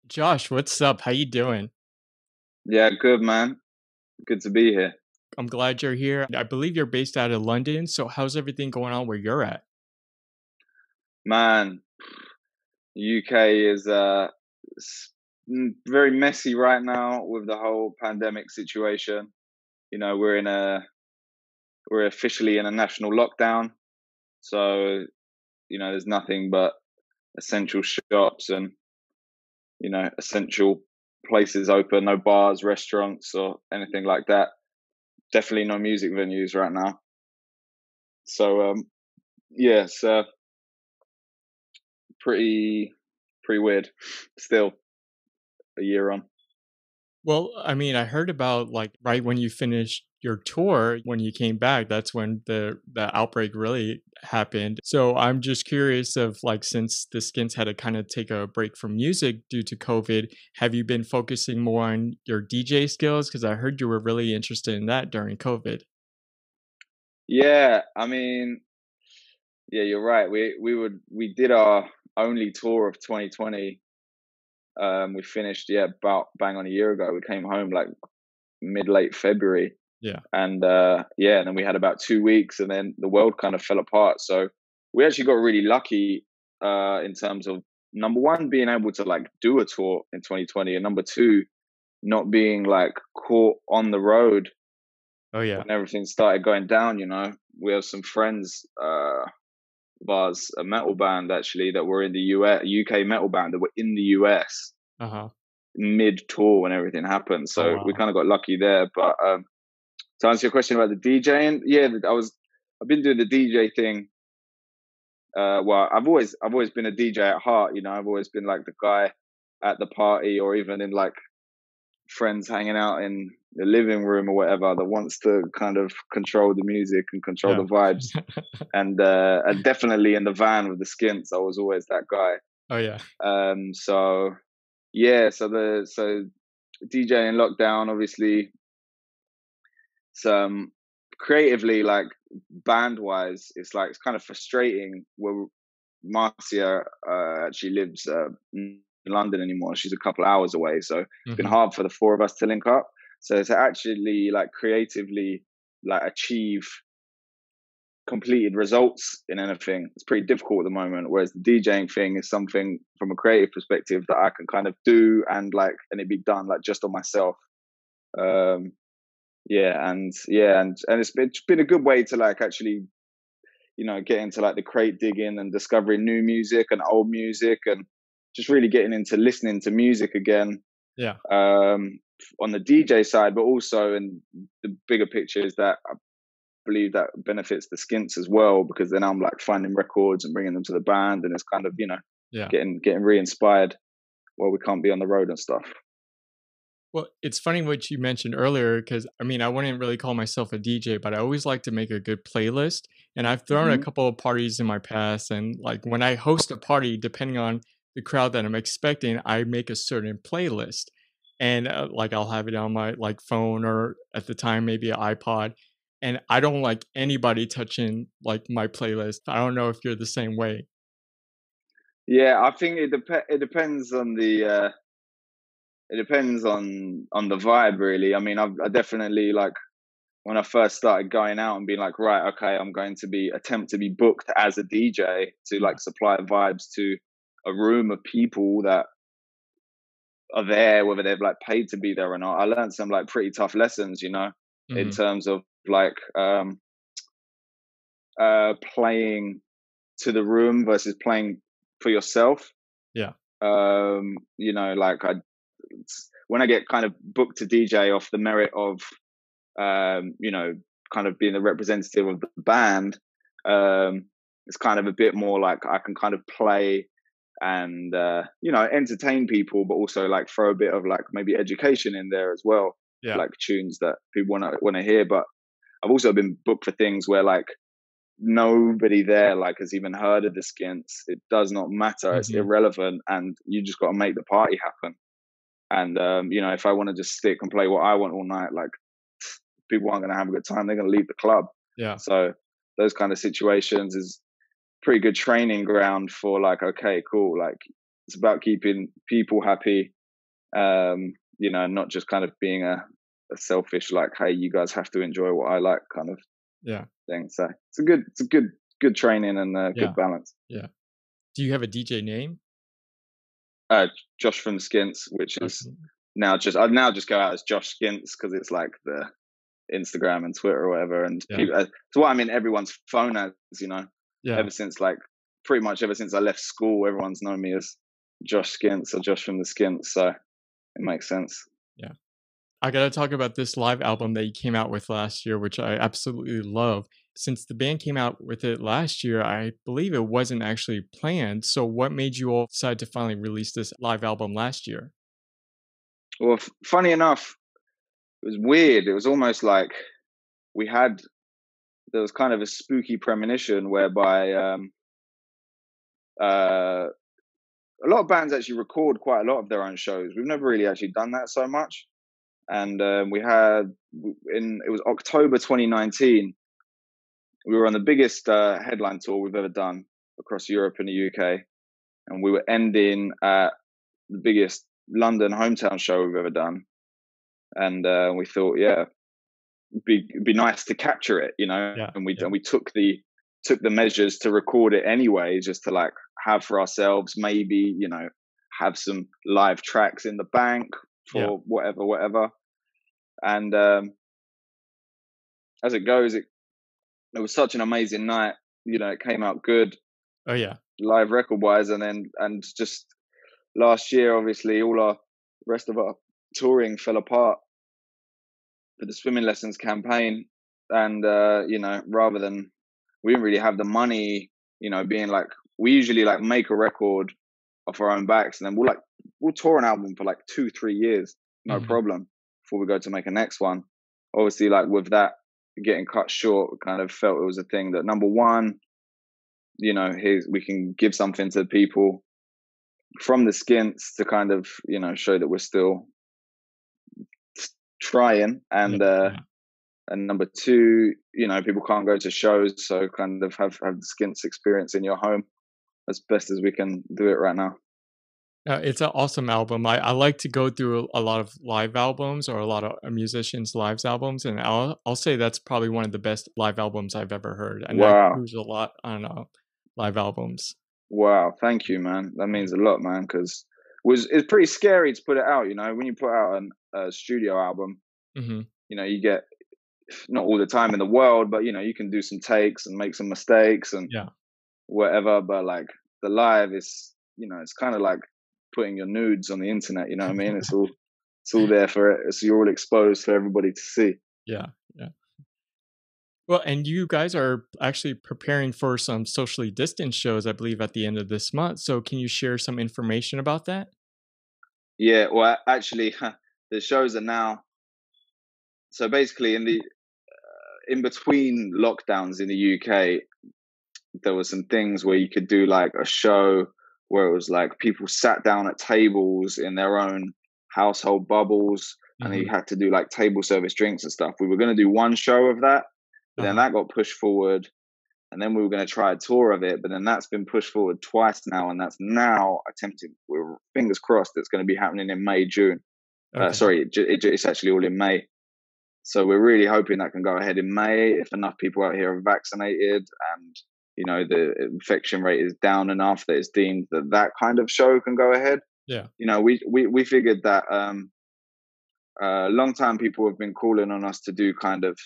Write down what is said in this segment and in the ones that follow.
Josh, what's up? How you doing? Yeah, good man. Good to be here. I'm glad you're here. I believe you're based out of London, so how's everything going on where you're at? Man, UK is very messy right now with the whole pandemic situation. You know, we're officially in a national lockdown. So, there's nothing but essential shops and, essential places open, no bars, restaurants or anything like that. Definitely no music venues right now. So, yeah, it's pretty pretty weird still a year on. Well, I mean, I heard about like right when you finished your tour, when you came back, that's when the outbreak really happened. So I'm just curious of like since the Skins had to kind of take a break from music due to COVID, have you been focusing more on your DJ skills? Because I heard you were really interested in that during COVID. Yeah, I mean, yeah, you're right. We did our only tour of 2020. We finished about bang on a year ago. We came home like mid late February, Yeah. and and then we had about 2 weeks, and then the world kind of fell apart. So we actually got really lucky in terms of number one being able to like do a tour in 2020, and number two not being like caught on the road Oh yeah. when everything started going down. We have some friends of ours, a metal band actually that were in the UK metal band that were in the US Uh-huh. mid tour when everything happened. Oh So we wow. kind of got lucky there. But to answer your question about the DJing, yeah, I've been doing the DJ thing. Well, I've always been a DJ at heart. I've always been like the guy at the party or even in like friends hanging out in the living room or whatever that wants to kind of control the music and control the Yeah. vibes. And definitely in the van with the Skints, I was always that guy. Oh yeah. So yeah, so DJ in lockdown, obviously, some creatively like band wise, it's kind of frustrating. Where Marcia actually lives in London anymore. She's a couple hours away, so it's been Mhm. hard for the four of us to link up. So to actually like creatively like achieve completed results in anything, it's pretty difficult at the moment. Whereas the DJing thing is something from a creative perspective that I can kind of do and it be done like just on myself. Um, and it's been a good way to like actually get into like the crate digging and discovering new music and old music and just really getting into listening to music again Yeah. on the DJ side, but also in the bigger picture is that I believe that benefits the Skints as well, because then I'm like finding records and bringing them to the band, and it's kind of Yeah. getting re-inspired while we can't be on the road and stuff. Well, it's funny what you mentioned earlier because I mean, I wouldn't really call myself a DJ, but I always like to make a good playlist. And I've thrown a Hmm. couple of parties in my past. And like when I host a party, depending on the crowd that I'm expecting, I make a certain playlist. And like I'll have it on my like phone or at the time, maybe an iPod. And I don't like anybody touching like my playlist. I don't know if you're the same way. Yeah, I think it depends on the vibe, really. I mean, I definitely like when I first started going out and being like, right, okay, I'm going to be attempt to be booked as a DJ to Yeah. like supply vibes to a room of people that are there, whether they've like paid to be there or not. I learned some like pretty tough lessons, in Hmm. terms of like playing to the room versus playing for yourself. Yeah. Like when I get kind of booked to DJ off the merit of kind of being the representative of the band, it's kind of a bit more like I can kind of play and entertain people, but also like throw a bit of like maybe education in there as well, Yeah. like tunes that people want to hear. But I've also been booked for things where like nobody there like has even heard of the Skints. It does not matter. It's Hmm. irrelevant, and you just got to make the party happen. And if I want to just stick and play what I want all night, like people aren't going to have a good time. They're going to leave the club. Yeah. So those kind of situations is pretty good training ground for like, okay, cool. Like it's about keeping people happy You know, not just kind of being a selfish, like, hey, you guys have to enjoy what I like kind of Yeah. thing. So it's a good training and a Yeah. good balance. Yeah. Do you have a DJ name? Uh, Josh from the Skints, which Josh is from- I'd now just go out as Josh Skints because it's like the Instagram and Twitter or whatever, and Yeah. people. It's what I'm in everyone's phone as, you know, Yeah. ever since like pretty much ever since I left school, everyone's known me as Josh Skints or Josh from the Skints, so it makes sense. Yeah. I gotta talk about this live album that you came out with last year, which I absolutely love. Since the band came out with it last year, I believe it wasn't actually planned. So, what made you all decide to finally release this live album last year? Well, funny enough, it was weird. It was almost like we had there was kind of a spooky premonition whereby uh, a lot of bands actually record quite a lot of their own shows. We've never really actually done that so much, and we had in it was October 2019. We were on the biggest headline tour we've ever done across Europe and the UK, and we were ending at the biggest London hometown show we've ever done. And we thought, yeah, it'd be nice to capture it, you know. Yeah. And we Yeah. took the measures to record it anyway, just to like have for ourselves, maybe, you know, have some live tracks in the bank Yeah. for whatever. And as it goes, it was such an amazing night. You know, it came out good Oh, yeah. live record wise, and just last year, obviously, all our rest of our touring fell apart for the swimming lessons campaign, and you know, rather than we didn't really have the money, you know, being like we usually like make a record off our own backs, and then we'll tour an album for like 2-3 years, no Hmm. problem, before we go to make a next one. Obviously, like with that getting cut short, we kind of felt it was a thing that number one, you know, here's we can give something to people from the Skints to kind of, you know, show that we're still trying, Yeah. Yeah. and number two, you know, people can't go to shows, so kind of have the Skints experience in your home as best as we can do it right now. It's an awesome album. I like to go through a lot of live albums or a lot of musicians' live albums, and I'll say that's probably one of the best live albums I've ever heard. And I Wow. cruise a lot on live albums. Wow, thank you, man. That means a lot, man, because it's pretty scary to put it out, you know, when you put out a studio album, Hmm. you know, you get not all the time in the world, but you know, you can do some takes and make some mistakes and Yeah. whatever, but like the live is, you know, it's kind of like putting your nudes on the internet, you know what I mean? It's all there for it. So you're all exposed for everybody to see. Yeah. Yeah. Well, and you guys are actually preparing for some socially distanced shows, I believe, at the end of this month. So, can you share some information about that? Yeah, well, actually, the shows are now. So basically, in between lockdowns in the UK, there were some things where you could do like a show where it was like people sat down at tables in their own household bubbles, and you Hmm. had to do like table service drinks and stuff. We were going to do one show of that, but then Uh-huh. that got pushed forward, and then we were going to try a tour of it, but then that's been pushed forward twice now, and that's now attempted. We're fingers crossed it's going to be happening in May, June. Okay. Sorry, it's actually all in May. So we're really hoping that can go ahead in May if enough people out here are vaccinated, and you know the infection rate is down enough that it's deemed that that kind of show can go ahead. Yeah. You know, we figured that long time people have been calling on us to do kind of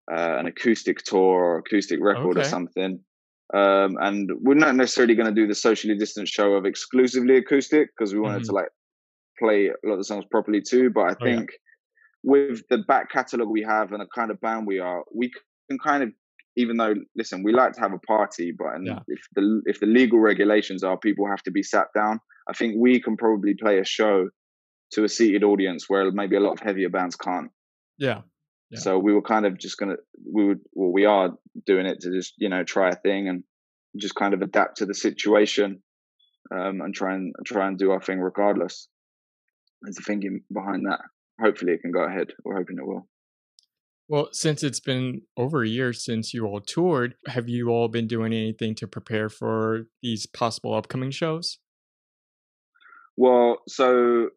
an acoustic tour or acoustic record or Okay. something. And we're not necessarily going to do the socially distanced show of exclusively acoustic because we wanted to Hmm. like play a lot of the songs properly too. But I Oh, yeah. think with the back catalogue we have and the kind of band we are, we can kind of, even though listen, we like to have a party, but and Yeah. if the legal regulations are people have to be sat down, I think we can probably play a show to a seated audience where maybe a lot of heavier bands can't. Yeah. Yeah. So we were kind of just gonna we are doing it to just, you know, try a thing and just kind of adapt to the situation, and try and do our thing regardless. There's the thinking behind that. Hopefully it can go ahead. We're hoping it will. Well, since it's been over a year since you all toured, have you all been doing anything to prepare for these possible upcoming shows? Well, so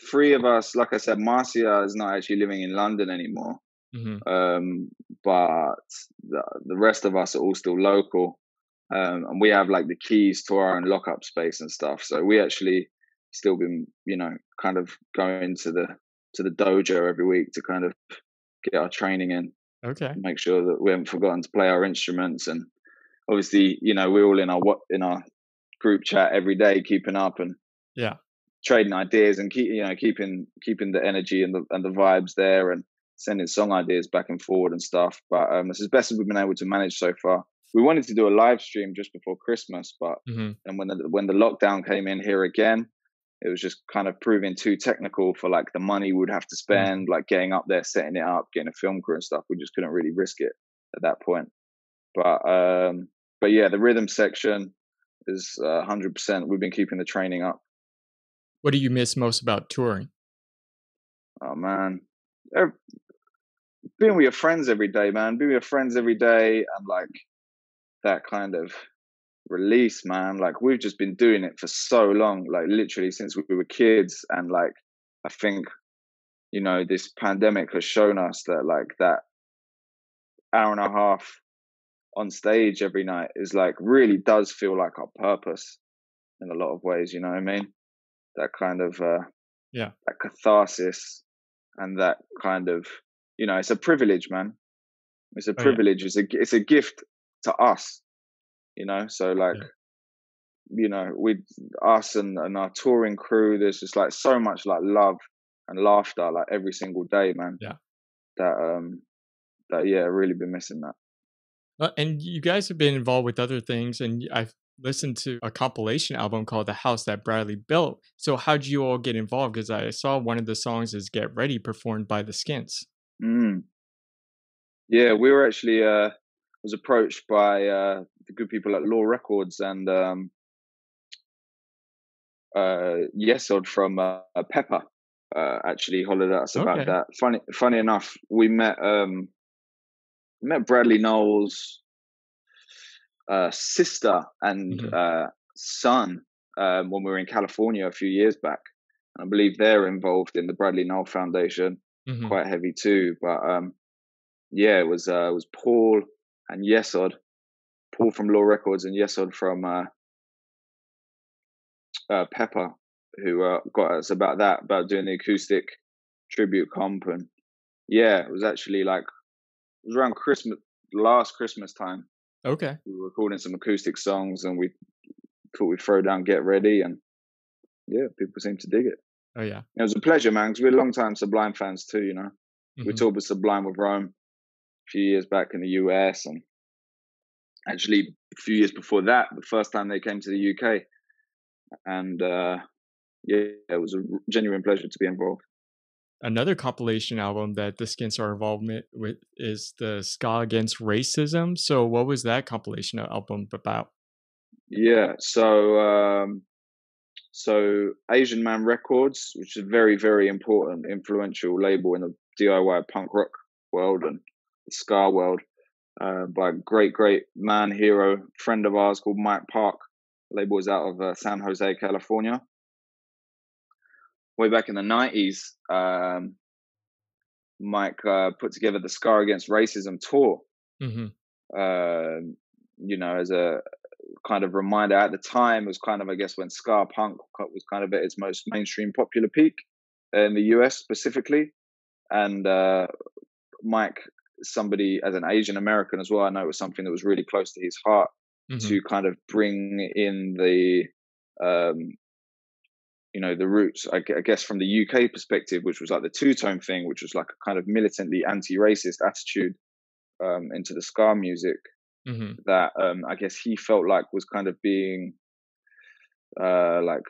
three of us, like I said, Marcia is not actually living in London anymore. Hmm. Um, but the rest of us are all still local. And we have like the keys to our own lockup space and stuff. So we actually still been, kind of going to the dojo every week to kind of get our training in, Okay. make sure that we haven't forgotten to play our instruments. And obviously, we're all in our group chat every day, keeping up and Yeah. trading ideas and keeping the energy and the vibes there, and sending song ideas back and forward and stuff. But it's as best as we've been able to manage so far. We wanted to do a live stream just before Christmas, but Hmm. and when the lockdown came in here again, it was just kind of proving too technical for like the money we'd have to Hmm. spend, like getting up there, setting it up, getting a film crew and stuff. We just couldn't really risk it at that point. But yeah, the rhythm section is 100%. We've been keeping the training up. What do you miss most about touring? Oh man, Er, being with your friends every day, man. Being with your friends every day, and like that kind of release, man. Like we've just been doing it for so long, like literally since we were kids, and like I think this pandemic has shown us that like that hour and a half on stage every night is like really does feel like our purpose in a lot of ways. You know what I mean? That kind of Yeah. that catharsis and that kind of it's a privilege, man. It's a Oh yeah. privilege. It's a gift to us, So like, Yeah. with us and our touring crew, there's just like so much like love and laughter like every single day, man. Yeah. That yeah, really been missing that. And you guys have been involved with other things, and I've listened to a compilation album called "The House That Bradley Built." So how'd you all get involved? Because I saw one of the songs is "Get Ready" performed by the Skints. Mm. Yeah, we were actually was approached by the good people at Law Records and Yesod from Pepper. Actually hollered at us about Okay. that. Funny enough, we met Bradley Knowles' sister and Hmm. son when we were in California a few years back. I believe they're involved in the Bradley Knowles Foundation, Hmm. quite heavy too. But yeah, it was Paul and Yesod, Paul from Law Records and Yesod from Pepper, who got us about doing the acoustic tribute comp. And yeah, it was actually like it was around Christmas, last Christmas time. Okay. We were recording some acoustic songs, and we thought we'd throw down "Get Ready," and yeah, people seem to dig it. Oh yeah. It was a pleasure, man, because we're long-time Sublime fans too. We Hmm. toured with Sublime with Rome a few years back in the US, and actually a few years before that, the first time they came to the UK. And yeah, it was a genuine pleasure to be involved. Another compilation album that the Skints are involved with is the Ska Against Racism. So what was that compilation album about? Yeah, so Asian Man Records, which is a very, very important, influential label in the DIY punk rock world and the ska world, by a great, great man, hero, friend of ours called Mike Park. The label was out of San Jose, California. Way back in the 90s, Mike put together the Ska Against Racism tour, Hmm. as a kind of reminder. At the time, it was kind of, I guess, when ska punk was kind of at its most mainstream popular peak in the US specifically. And Mike, somebody as an Asian American as well, I know it was something that was really close to his heart Hmm. to kind of bring in um, the roots, I guess, from the UK perspective, which was like the two-tone thing, which was like a kind of militantly anti-racist attitude into the ska music Hmm. that I guess he felt like was kind of being like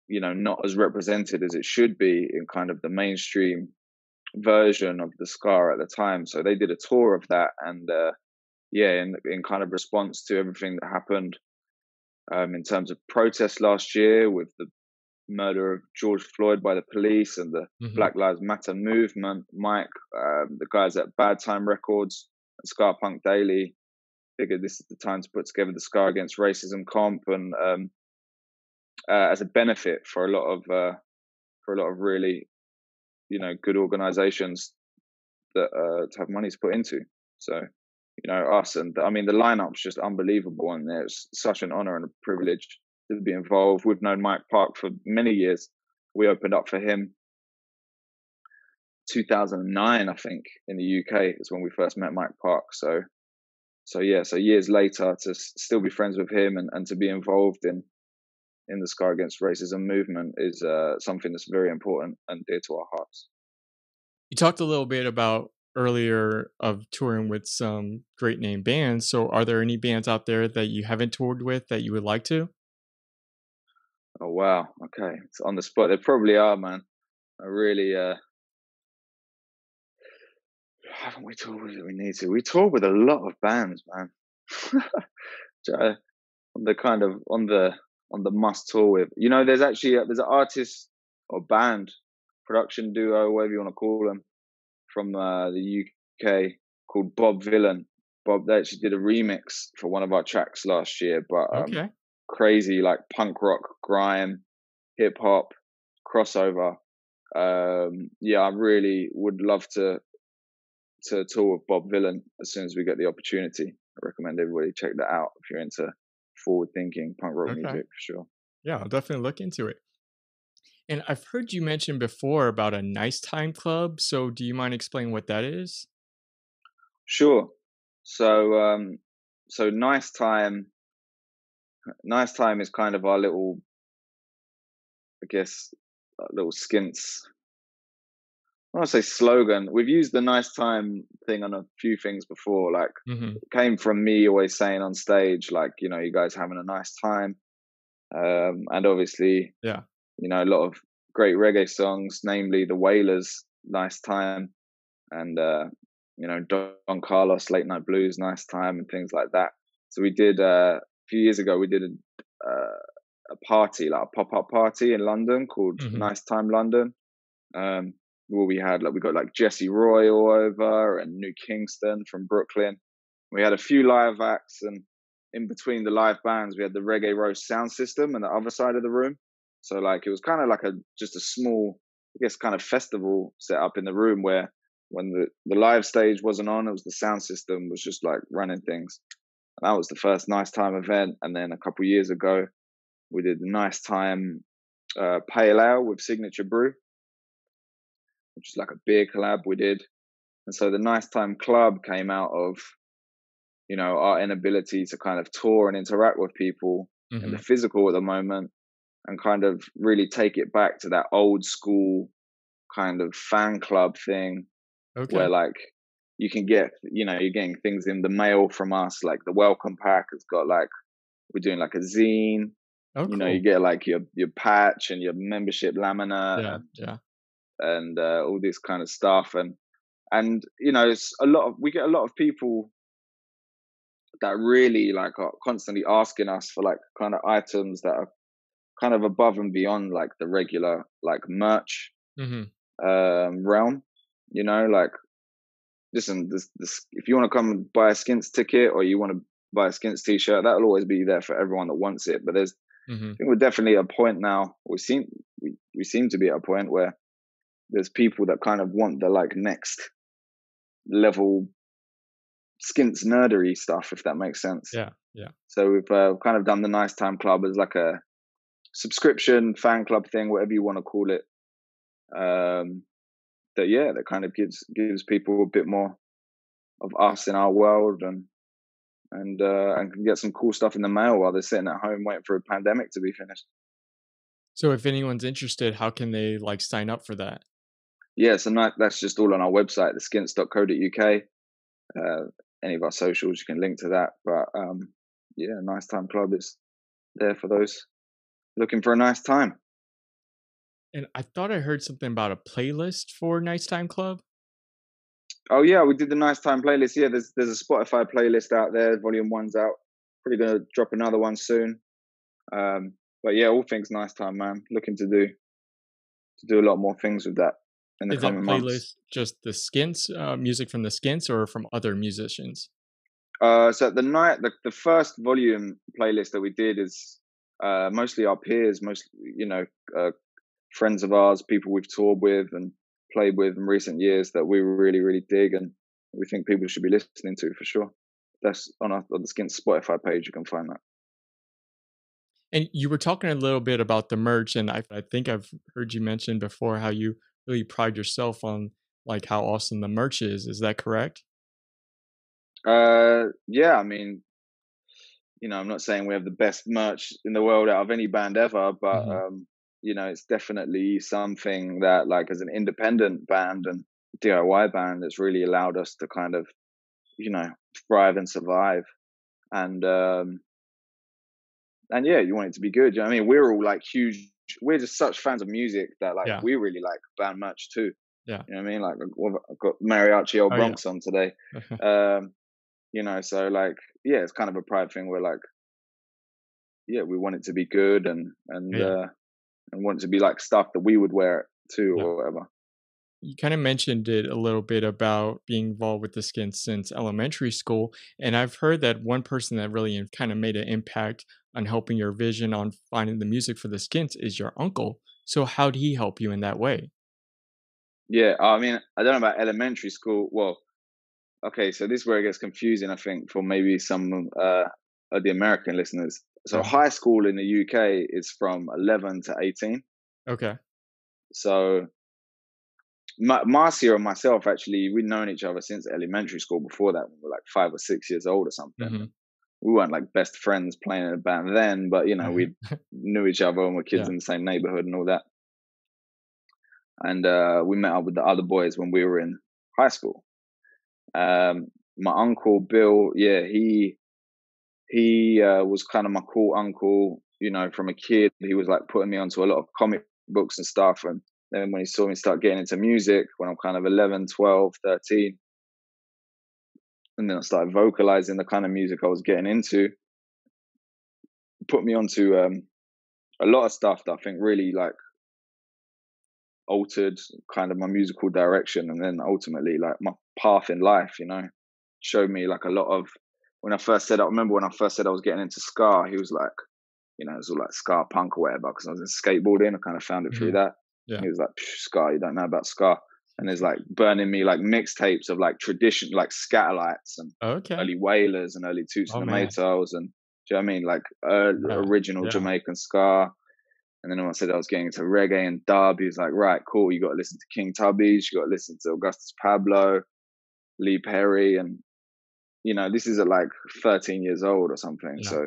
not as represented as it should be in kind of the mainstream version of the ska at the time. So they did a tour of that, and yeah, in kind of response to everything that happened in terms of protests last year with the murder of George Floyd by the police and the Hmm. Black Lives Matter movement, Mike, the guys at Bad Time Records and Ska Punk Daily figured this is the time to put together the Ska Against Racism comp, and as a benefit for a lot of really, good organizations that to have money to put into. So, us, and I mean the lineup's just unbelievable, and it's such an honor and a privilege to be involved. We've known Mike Park for many years. We opened up for him 2009, I think, in the UK is when we first met Mike Park. So yeah, so years later to still be friends with him, and to be involved in the Scar Against Racism movement is something that's very important and dear to our hearts. You talked a little bit about earlier of touring with some great name bands. So are there any bands out there that you haven't toured with that you would like to? Oh wow, okay, it's on the spot. There probably are, man. I really haven't we toured with it? We need to. We tour with a lot of bands, man. Uh, on the kind of on the must tour with. There's actually there's an artist or band, production duo, whatever you want to call them, from the UK called Bob Villain. Bob, they actually did a remix for one of our tracks last year, but Okay. crazy like punk rock, grime, hip hop crossover. Yeah, I really would love to tour with Bob Villain as soon as we get the opportunity. I recommend everybody check that out if you're into forward thinking punk rock Okay. music for sure. Yeah, I'll definitely look into it. And I've heard you mention before about a nice time club. So do you mind explaining what that is? Sure. So so nice time is kind of our little, I guess, little skints. I want to say slogan. We've used the nice time thing on a few things before. Like, Hmm. it came from me always saying on stage, like, you guys having a nice time. And obviously, Yeah. a lot of great reggae songs, namely the Wailers, Nice Time, and Don Carlos, Late Night Blues, Nice Time, and things like that. So we did a few years ago. We did a party, like a pop up party in London called Hmm. Nice Time London. Um, where we got like Jesse Roy all over and New Kingston from Brooklyn. We had a few live acts, and in between the live bands, we had the Reggae Roast sound system on the other side of the room. So like it was kind of like just a small, I guess, kind of festival set up in the room where when the live stage wasn't on, it was the sound system was just like running things. And that was the first Nice Time event. And then a couple years ago, we did the Nice Time Pale Ale with Signature Brew, which is like a beer collab we did. And so the Nice Time Club came out of, our inability to kind of tour and interact with people in the Hmm. physical at the moment, and kind of really take it back to that old school kind of fan club thing where Okay. like you can get, you're getting things in the mail from us, like the welcome pack has got like, we're doing like a zine, Oh, you cool. get like your patch and your membership laminate Yeah. Yeah. and all this kind of stuff. And it's a lot of, we get a lot of people that really like are constantly asking us for like kind of items that are kind of above and beyond like the regular like merch Hmm. realm. Like, listen, this if you want to come and buy a Skints ticket or you want to buy a Skints t-shirt, that'll always be there for everyone that wants it. But Hmm. I think we're definitely at a point now. We seem to be at a point where there's people that kind of want the like next level Skints nerdery stuff, if that makes sense. Yeah. Yeah. So we've kind of done the Nice Time Club as like a subscription fan club thing, whatever you want to call it. Um, that kind of gives people a bit more of us in our world, and can get some cool stuff in the mail while they're sitting at home waiting for a pandemic to be finished. So if anyone's interested, how can they like sign up for that? Yeah, so that's just all on our website, theskints.co.uk. Uh, any of our socials, you can link to that. But yeah, Nice Time Club is there for those looking for a nice time. And I thought I heard something about a playlist for Nighttime Club. Oh yeah, we did the Nice Time playlist. Yeah, there's a Spotify playlist out there. Volume one's out. Probably gonna drop another one soon. But yeah, all things Nice Time, man. Looking to do a lot more things with that in the Is that coming months. playlist just the Skints, music from the Skints, or from other musicians? So the first volume playlist that we did is mostly our peers, uh, friends of ours, people we've toured with and played with in recent years that we really, really dig, and we think people should be listening to for sure. That's on the Skin Spotify page. You can find that. And you were talking a little bit about the merch, and I think I've heard you mention before how you really pride yourself on like how awesome the merch is. Is that correct? Yeah, I mean, I'm not saying we have the best merch in the world out of any band ever, but Hmm. it's definitely something that, like, as an independent band and DIY band, it's really allowed us to kind of, you know, thrive and survive. And yeah, you want it to be good. You know what I mean, we're all like huge. We're just such fans of music that, like, Yeah. we really like band merch too. Yeah. You know what I mean? Like, I've got Mariachi Old Oh yeah. Bronx on today. Um, so like, yeah, it's kind of a pride thing. We're like, yeah, we want it to be good, Yeah. and want it to be like stuff that we would wear too Yeah. or whatever. You kind of mentioned it a little bit about being involved with the Skins since elementary school. And I've heard that one person that really kind of made an impact on helping your vision on finding the music for the Skins is your uncle. So, how did he help you in that way? Yeah, I mean, I don't know about elementary school. Well, okay, so this is where it gets confusing, I think, for maybe some of the American listeners. So Mhm. high school in the UK is from 11 to 18. Okay. So Marcia and myself, actually, we'd known each other since elementary school. Before that, we were like 5 or 6 years old or something. Hmm. And we weren't like best friends playing in a band then, but we knew each other and were kids Yeah. in the same neighborhood and all that. And we met up with the other boys when we were in high school. My uncle Bill, yeah, he was kind of my cool uncle. From a kid, he was like putting me onto a lot of comic books and stuff. And then when he saw me start getting into music, when I'm kind of 11, 12, 13, and then I started vocalizing the kind of music I was getting into, put me onto a lot of stuff that I think really like altered kind of my musical direction, and then ultimately like my path in life. Showed me like a lot of, when I first said, I remember when I first said I was getting into ska, he was like, it was all like ska punk or whatever, because I was in skateboarding. I kind of found it through Hmm. that. Yeah. He was like, ska, you don't know about ska. And there's like burning me like mixtapes of like tradition, like Scatterlights and Okay. early Wailers and early Toots Oh and the man. Maytals, and do you know what I mean? Like Yeah. original Yeah. Jamaican ska. And then when I said I was getting into reggae and dub, he was like, right, cool, you got to listen to King Tubby's, you got to listen to Augustus Pablo, Lee Perry. And, this is at like 13 years old or something. Yeah. So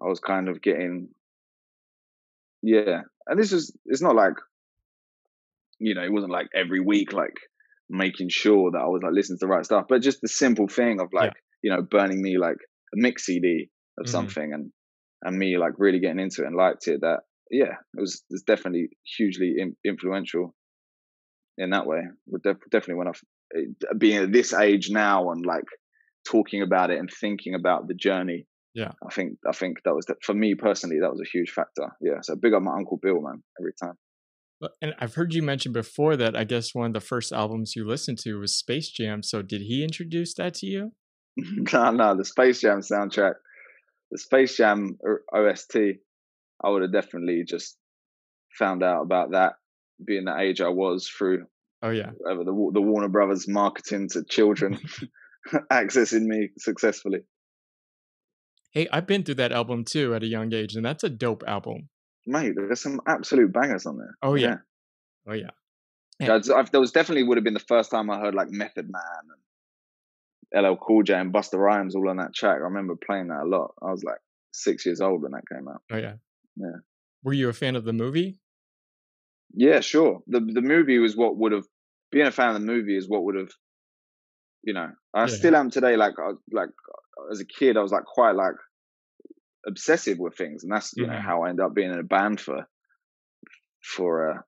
I was kind of getting, yeah. And it's not like, it wasn't like every week, like making sure that I was like listening to the right stuff, but just the simple thing of like, Yeah. burning me like a mix CD of Hmm. something, and me like really getting into it and liked it. That, yeah, it's definitely hugely influential in that way. Would definitely when being at this age now and like talking about it and thinking about the journey. Yeah. I think that was for me personally, that was a huge factor. Yeah, so big up my uncle Bill, man, every time. And I've heard you mention before that I guess one of the first albums you listened to was Space Jam. So, did he introduce that to you? No, the Space Jam soundtrack, the Space Jam OST. I would have definitely just found out about that, being the age I was, through Oh yeah. whatever the Warner Brothers marketing to children accessing me successfully. Hey, I've been through that album too at a young age, and that's a dope album. Mate, there's some absolute bangers on there. Oh yeah. Yeah. Oh yeah. Eh, That was definitely would have been the first time I heard like Method Man and LL Cool J and Busta Rhymes all on that track. I remember playing that a lot. I was like 6 years old when that came out. oh yeah. Yeah. Were you a fan of the movie? Yeah, sure. The movie was what would have, being a fan of the movie is what would have, I Yeah. still am today. Like, as a kid, I was like quite like obsessive with things, and that's Mhm. how I ended up being in a band for a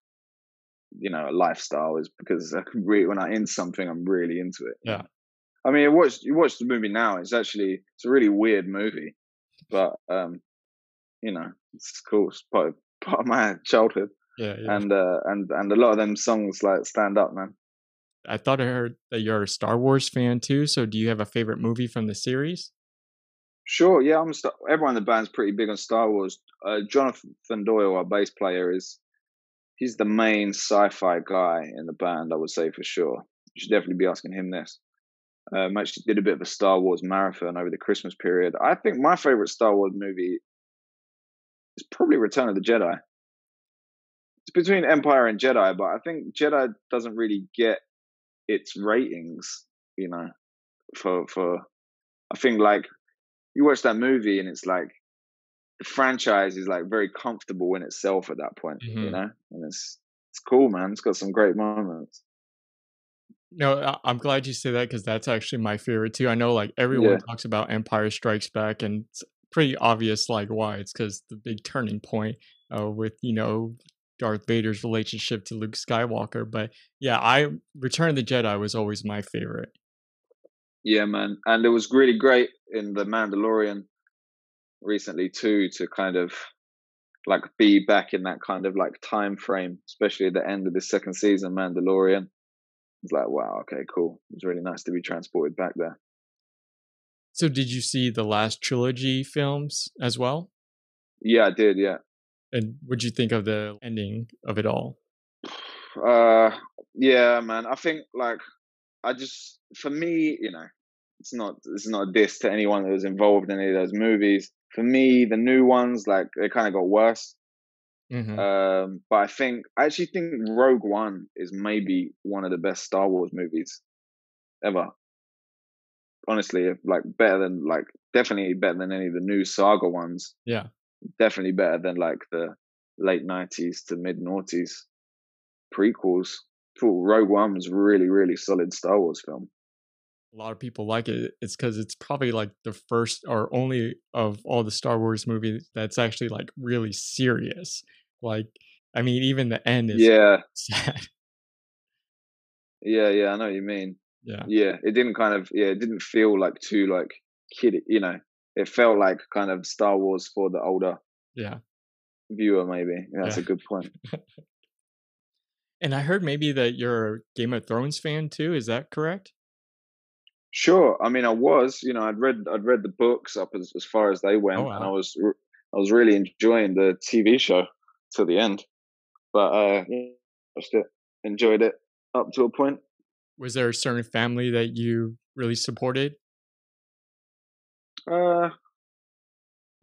lifestyle, is because I can really, when I'm in something, I'm really into it. Yeah. I mean, you watch the movie now. It's a really weird movie, but it's cool. It's part of my childhood, Yeah, yeah. and a lot of them songs like stand up, man. I thought I heard that you're a Star Wars fan too, so do you have a favorite movie from the series? Sure, yeah, everyone in the band's pretty big on Star Wars. Jonathan Doyle, our bass player, he's the main sci-fi guy in the band, I would say for sure. You should definitely be asking him this. Actually did a bit of a Star Wars marathon over the Christmas period. I think my favorite Star Wars movie is probably Return of the Jedi. It's between Empire and Jedi, but I think Jedi doesn't really get its ratings, you know, for I think like you watch that movie and it's like the franchise is like very comfortable in itself at that point, you Hmm. know? And it's cool, man. It's got some great moments. No, I'm glad you say that because that's actually my favorite too. I know like everyone Yeah. talks about Empire Strikes Back, and it's pretty obvious like why. It's because the big turning point with Darth Vader's relationship to Luke Skywalker. But yeah, I Return of the Jedi was always my favorite. Yeah, man. And it was really great in The Mandalorian recently too to kind of like be back in that kind of like time frame, especially at the end of the second season, Mandalorian. It's like, wow, okay, cool. It was really nice to be transported back there. So did you see the last trilogy films as well? Yeah, I did. Yeah. And what'd you think of the ending of it all? Uh, yeah, man. I think like for me, it's not a diss to anyone that was involved in any of those movies. For me, the new ones like they kind of got worse. Hmm. But I actually think Rogue One is maybe one of the best Star Wars movies ever. Honestly, like better than like definitely better than any of the new saga ones. Yeah. Definitely better than like the late 90s to mid noughties prequels. Cool. Rogue One was really, really solid Star Wars film. A lot of people like it. It's because it's probably like the first or only of all the Star Wars movies that's actually like really serious. Like, I mean, even the end is Yeah, sad. yeah, I know what you mean. Yeah. Yeah, it didn't feel like too like kid, It felt like kind of Star Wars for the older Yeah. viewer, maybe. Yeah, that's Yeah. a good point. And I heard maybe that you're a Game of Thrones fan too. Is that correct? Sure. I mean, I'd read the books up as far as they Oh went, and wow. I was really enjoying the TV show till the end. But yeah, I still enjoyed it up to a point. Was there a certain family that you really supported? Uh,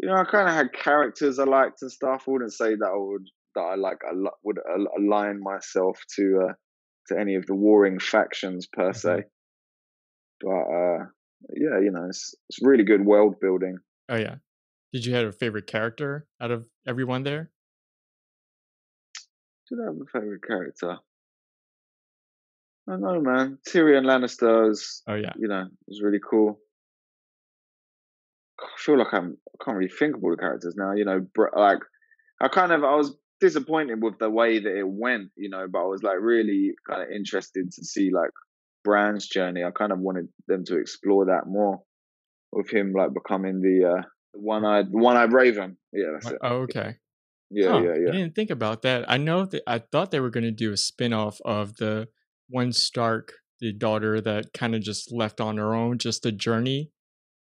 I kind of had characters I liked and stuff. I wouldn't say that I like would align myself to any of the warring factions per Mhm. se. But yeah, it's really good world building. Oh yeah. Did you have a favorite character out of everyone there? Did I have a favorite character? I don't know, man. Tyrion Lannister Oh yeah. was really cool. I feel like I can't really think of all the characters now. Like I was disappointed with the way that it went. But I was like really kind of interested to see like Bran's journey. I kind of wanted them to explore that more with him like becoming the one-eyed raven. Yeah, that's it. Oh, okay. Yeah, Huh, yeah, I yeah. didn't think about that. I know that I thought they were gonna do a spin-off of the one Stark, the daughter that kinda just left on her own, just a journey.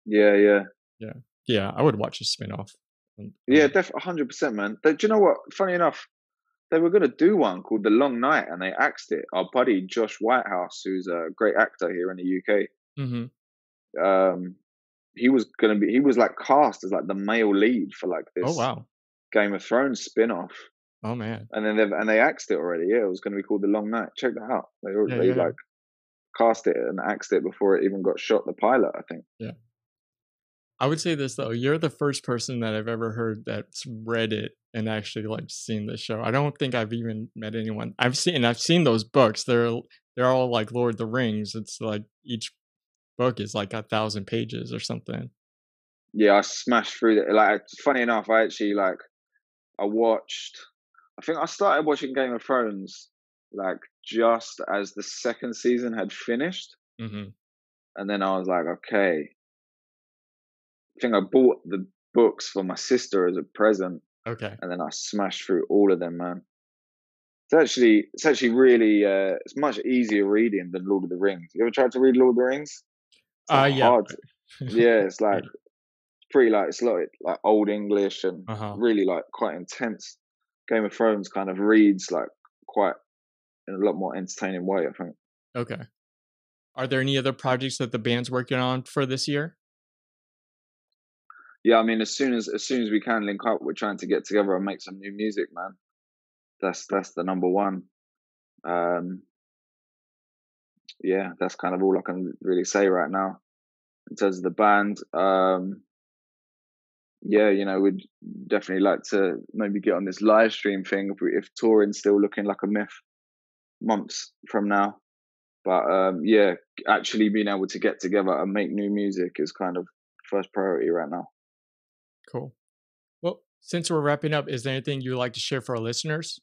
Yeah, yeah. Yeah. Yeah, I would watch a spin-off. Yeah, definitely 100%, man. Do you know what? Funny enough, they were going to do one called The Long Night and they axed it. Our buddy Josh Whitehouse, who's a great actor here in the UK, Mhm. um, he was like cast as like the male lead for like Oh, this wow. Game of Thrones spin-off. Oh, man. And then they axed it already. Yeah, it was going to be called The Long Night. Check that out. Yeah, They yeah, like cast it and axed it before it even got shot, the pilot, I think. yeah. I would say this though, you're the first person that I've ever heard that's read it and actually, like, seen the show. I don't think I've even met anyone I've seen those books. They're all like Lord of the Rings. It's like each book is like 1,000 pages or something. Yeah, I smashed through it. Like, funny enough, I actually like I watched. I think I started watching Game of Thrones like just as the second season had finished, Mhm. and then I was like, okay. I think I bought the books for my sister as a present, Okay. and then I smashed through all of them, man. It's actually really it's much easier reading than Lord of the Rings. You ever tried to read Lord of the Rings? It's like Yeah. hard. Yeah, it's like Yeah. pretty like it's like old English and Uh-huh. really like quite intense. Game of Thrones kind of reads like quite in a lot more entertaining way, I think. Okay. Are there any other projects that the band's working on for this year? Yeah, I mean, as soon as we can link up, we're trying to get together and make some new music, man. That's the number one. Um, yeah, that's kind of all I can really say right now in terms of the band. Yeah, we'd definitely like to maybe get on this live stream thing if touring's still looking like a myth months from now. But yeah, actually being able to get together and make new music is kind of first priority right now. Cool. Well, since we're wrapping up, is there anything you'd like to share for our listeners?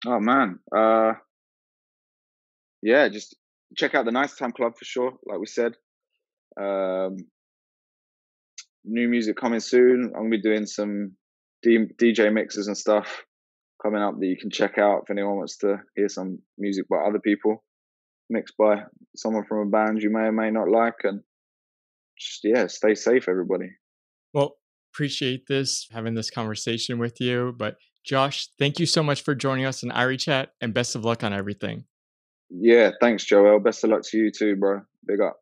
Oh man, yeah, just check out the Nice Time Club for sure. Like we said, um, new music coming soon. I'm gonna be doing some DJ mixes and stuff coming up that you can check out if anyone wants to hear some music by other people mixed by someone from a band you may or may not like. And just yeah, stay safe, everybody. Well, appreciate having this conversation with you. But Josh, thank you so much for joining us in Irie Chat and best of luck on everything. Yeah, thanks, Joel. Best of luck to you too, bro. Big up.